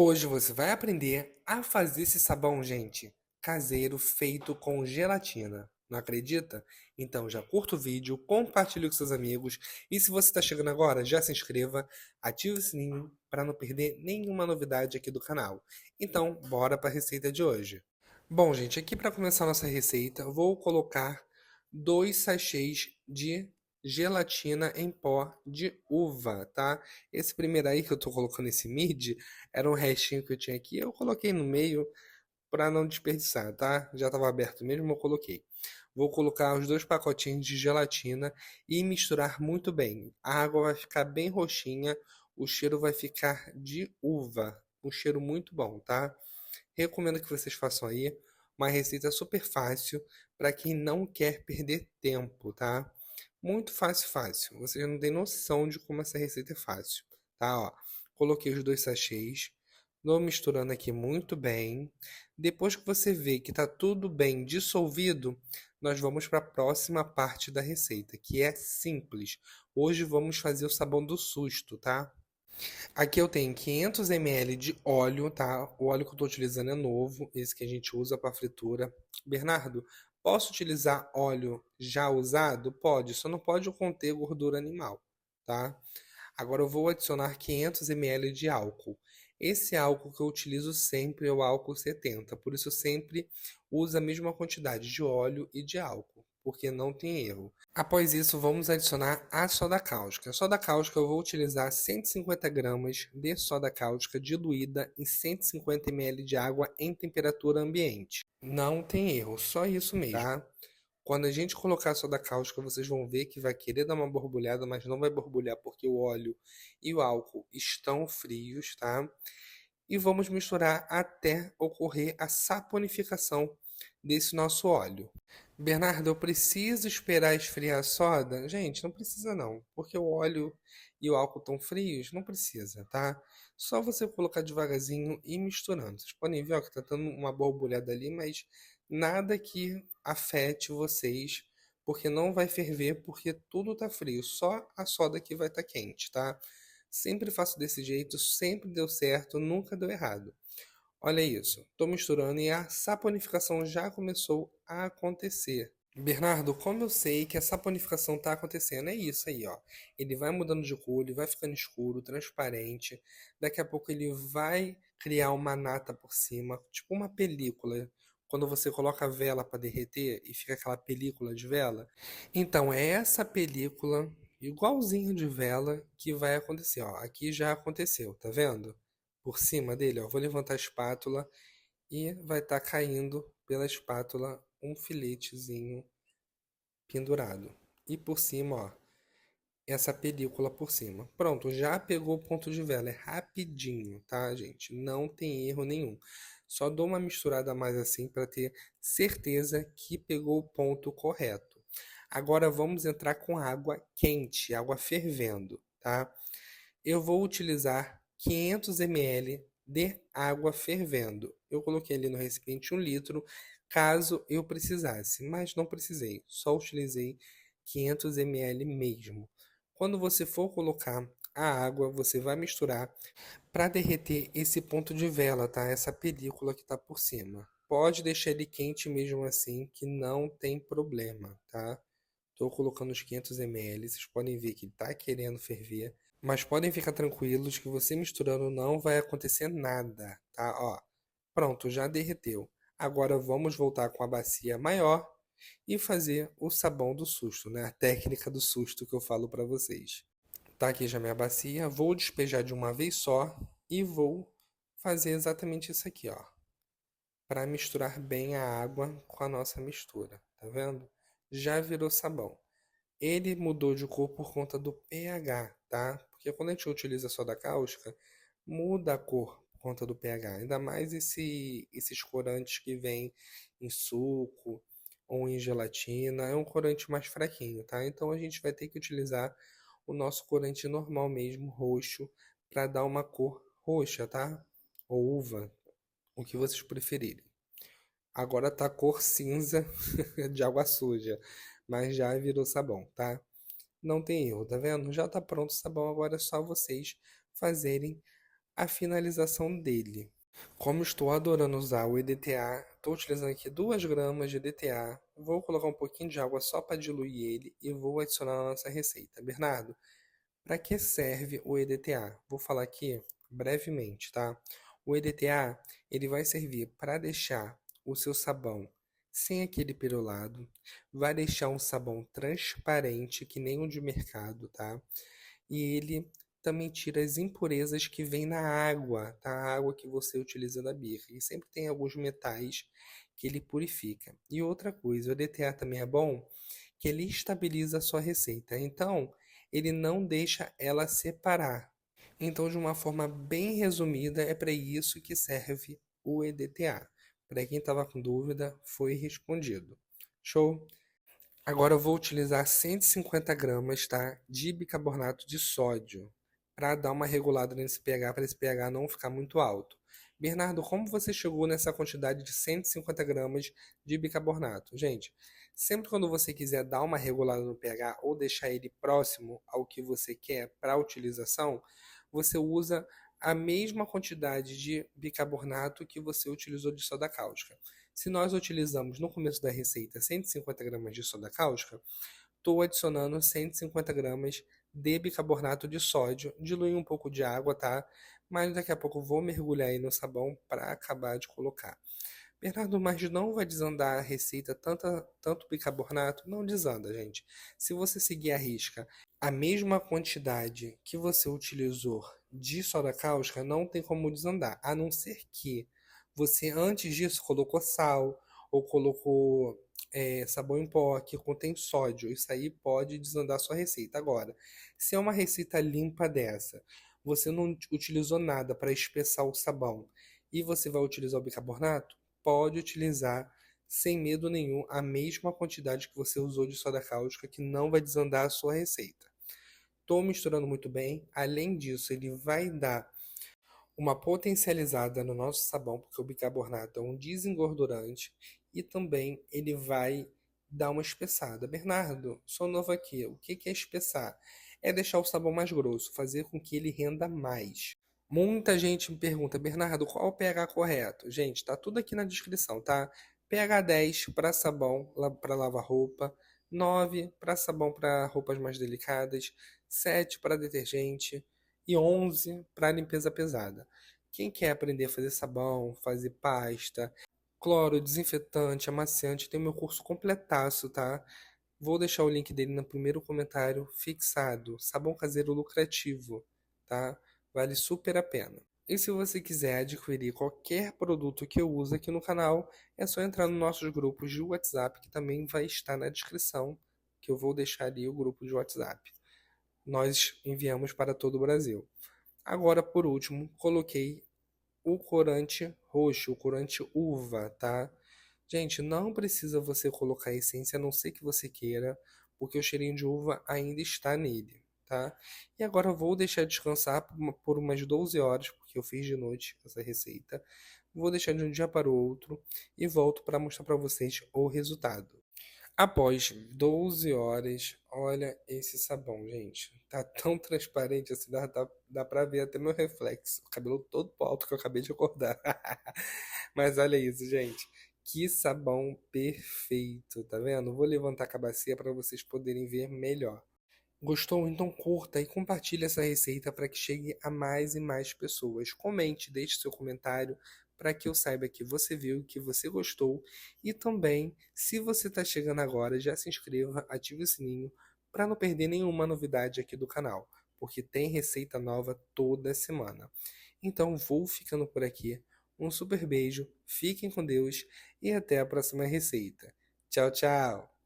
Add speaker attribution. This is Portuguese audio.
Speaker 1: Hoje você vai aprender a fazer esse sabão, gente, caseiro feito com gelatina. Não acredita? Então já curta o vídeo, compartilhe com seus amigos e se você está chegando agora, já se inscreva, ative o sininho para não perder nenhuma novidade aqui do canal. Então, bora para a receita de hoje. Bom, gente, aqui para começar a nossa receita, vou colocar 2 sachês de gelatina em pó de uva, tá? Esse primeiro aí que eu tô colocando esse mid era um restinho que eu tinha aqui, eu coloquei no meio para não desperdiçar, tá? Já estava aberto mesmo, eu coloquei. Vou colocar os 2 pacotinhos de gelatina e misturar muito bem. A água vai ficar bem roxinha, o cheiro vai ficar de uva, um cheiro muito bom, tá? Recomendo que vocês façam aí uma receita super fácil para quem não quer perder tempo, tá? Muito fácil, fácil. Vocês não têm noção de como essa receita é fácil, tá? Ó, coloquei os 2 sachês, vou misturando aqui muito bem. Depois que você vê que tá tudo bem dissolvido, nós vamos para a próxima parte da receita, que é simples. Hoje vamos fazer o sabão do susto, tá? Aqui eu tenho 500 ml de óleo, tá? O óleo que eu estou utilizando é novo, esse que a gente usa para fritura. Bernardo, posso utilizar óleo já usado? Pode, só não pode conter gordura animal, tá? Agora eu vou adicionar 500 ml de álcool. Esse álcool que eu utilizo sempre é o álcool 70, por isso eu sempre uso a mesma quantidade de óleo e de álcool, porque não tem erro. Após isso, vamos adicionar a soda cáustica. A soda cáustica eu vou utilizar 150 gramas de soda cáustica diluída em 150 ml de água em temperatura ambiente. Não tem erro, só isso mesmo, tá? Quando a gente colocar a soda cáustica, vocês vão ver que vai querer dar uma borbulhada, mas não vai borbulhar porque o óleo e o álcool estão frios, tá? E vamos misturar até ocorrer a saponificação desse nosso óleo. Bernardo, eu preciso esperar esfriar a soda? Gente, não precisa não, porque o óleo e o álcool estão frios, não precisa, tá? Só você colocar devagarzinho e misturando. Vocês podem ver ó, que tá dando uma borbulhada ali, mas nada que afete vocês, porque não vai ferver, porque tudo tá frio, só a soda que vai estar quente, tá? Sempre faço desse jeito, sempre deu certo, nunca deu errado. Olha isso, estou misturando e a saponificação já começou a acontecer. Bernardo, como eu sei que a saponificação está acontecendo? É isso aí, ó. Ele vai mudando de cor, ele vai ficando escuro, transparente. Daqui a pouco ele vai criar uma nata por cima, tipo uma película. Quando você coloca a vela para derreter e fica aquela película de vela. Então, é essa película, igualzinho de vela, que vai acontecer, ó. Aqui já aconteceu, tá vendo? Por cima dele, ó. Vou levantar a espátula e vai estar caindo pela espátula um filetezinho pendurado. E por cima, ó, essa película por cima. Pronto, já pegou o ponto de vela. É rapidinho, tá, gente? Não tem erro nenhum. Só dou uma misturada a mais assim para ter certeza que pegou o ponto correto. Agora vamos entrar com água quente, água fervendo, tá? Eu vou utilizar 500 ml de água fervendo. Eu coloquei ali no recipiente 1 litro, caso eu precisasse, mas não precisei, só utilizei 500 ml mesmo. Quando você for colocar a água, você vai misturar para derreter esse ponto de vela, tá? Essa película que está por cima. Pode deixar ele quente mesmo assim, que não tem problema, tá? Estou colocando os 500 ml, vocês podem ver que está querendo ferver, mas podem ficar tranquilos que você misturando não vai acontecer nada, tá? Ó, pronto, já derreteu. Agora vamos voltar com a bacia maior e fazer o sabão do susto, né? A técnica do susto que eu falo para vocês. Tá aqui já minha bacia, vou despejar de uma vez só e vou fazer exatamente isso aqui, ó, para misturar bem a água com a nossa mistura, tá vendo? Já virou sabão. Ele mudou de cor por conta do pH, tá? Porque quando a gente utiliza soda cáustica, muda a cor por conta do pH. Ainda mais esses corantes que vêm em suco ou em gelatina. É um corante mais fraquinho, tá? Então a gente vai ter que utilizar o nosso corante normal mesmo, roxo, para dar uma cor roxa, tá? Ou uva, o que vocês preferirem. Agora tá cor cinza de água suja, mas já virou sabão, tá? Não tem erro, tá vendo? Já tá pronto o sabão, agora é só vocês fazerem a finalização dele. Como estou adorando usar o EDTA, estou utilizando aqui 2 gramas de EDTA. Vou colocar um pouquinho de água só para diluir ele e vou adicionar na nossa receita. Bernardo, para que serve o EDTA? Vou falar aqui brevemente, tá? O EDTA, ele vai servir para deixar o seu sabão sem aquele perolado, vai deixar um sabão transparente que nem o de mercado, tá? E ele também tira as impurezas que vêm na água, tá? A água que você utiliza na birra. E sempre tem alguns metais que ele purifica. E outra coisa, o EDTA também é bom que ele estabiliza a sua receita. Então, ele não deixa ela separar. Então, de uma forma bem resumida, é para isso que serve o EDTA. Para quem estava com dúvida, foi respondido. Show? Agora eu vou utilizar 150 gramas, tá, de bicarbonato de sódio para dar uma regulada nesse pH, para esse pH não ficar muito alto. Bernardo, como você chegou nessa quantidade de 150 gramas de bicarbonato? Gente, sempre quando você quiser dar uma regulada no pH ou deixar ele próximo ao que você quer para a utilização, você usa a mesma quantidade de bicarbonato que você utilizou de soda cáustica. Se nós utilizamos no começo da receita 150 gramas de soda cáustica, estou adicionando 150 gramas de bicarbonato de sódio, diluir um pouco de água, tá? Mas daqui a pouco eu vou mergulhar aí no sabão para acabar de colocar. Bernardo, mas não vai desandar a receita tanto bicarbonato? Não desanda, gente. Se você seguir a risca a mesma quantidade que você utilizou de soda cáustica, não tem como desandar, a não ser que você antes disso colocou sal ou colocou sabão em pó que contém sódio. Isso aí pode desandar a sua receita. Agora, se é uma receita limpa dessa, você não utilizou nada para espessar o sabão e você vai utilizar o bicarbonato, pode utilizar sem medo nenhum a mesma quantidade que você usou de soda cáustica, que não vai desandar a sua receita. Estou misturando muito bem. Além disso, ele vai dar uma potencializada no nosso sabão, porque o bicarbonato é um desengordurante e também ele vai dar uma espessada. Bernardo, sou novo aqui. O que é espessar? É deixar o sabão mais grosso, fazer com que ele renda mais. Muita gente me pergunta, Bernardo, qual o pH correto? Gente, tá tudo aqui na descrição, tá? pH 10 para sabão, para lavar roupa, 9 para sabão para roupas mais delicadas, 7 para detergente e 11 para limpeza pesada. Quem quer aprender a fazer sabão, fazer pasta, cloro, desinfetante, amaciante, tem o meu curso completaço, tá? Vou deixar o link dele no primeiro comentário fixado. Sabão caseiro lucrativo, tá? Vale super a pena. E se você quiser adquirir qualquer produto que eu uso aqui no canal, é só entrar nos nossos grupos de WhatsApp, que também vai estar na descrição, que eu vou deixar ali o grupo de WhatsApp. Nós enviamos para todo o Brasil. Agora, por último, coloquei o corante roxo, o corante uva, tá? Gente, não precisa você colocar essência, a não ser que você queira, porque o cheirinho de uva ainda está nele, tá? E agora eu vou deixar descansar por umas 12 horas, porque eu fiz de noite essa receita. Vou deixar de um dia para o outro e volto para mostrar para vocês o resultado. Após 12 horas, olha esse sabão, gente. Tá tão transparente assim, dá pra ver até meu reflexo. O cabelo todo pro alto que eu acabei de acordar. Mas olha isso, gente. Que sabão perfeito, tá vendo? Vou levantar a bacia para vocês poderem ver melhor. Gostou? Então curta e compartilhe essa receita para que chegue a mais e mais pessoas. Comente, deixe seu comentário para que eu saiba que você viu, que você gostou. E também, se você está chegando agora, já se inscreva, ative o sininho para não perder nenhuma novidade aqui do canal, porque tem receita nova toda semana. Então vou ficando por aqui. Um super beijo, fiquem com Deus e até a próxima receita. Tchau, tchau!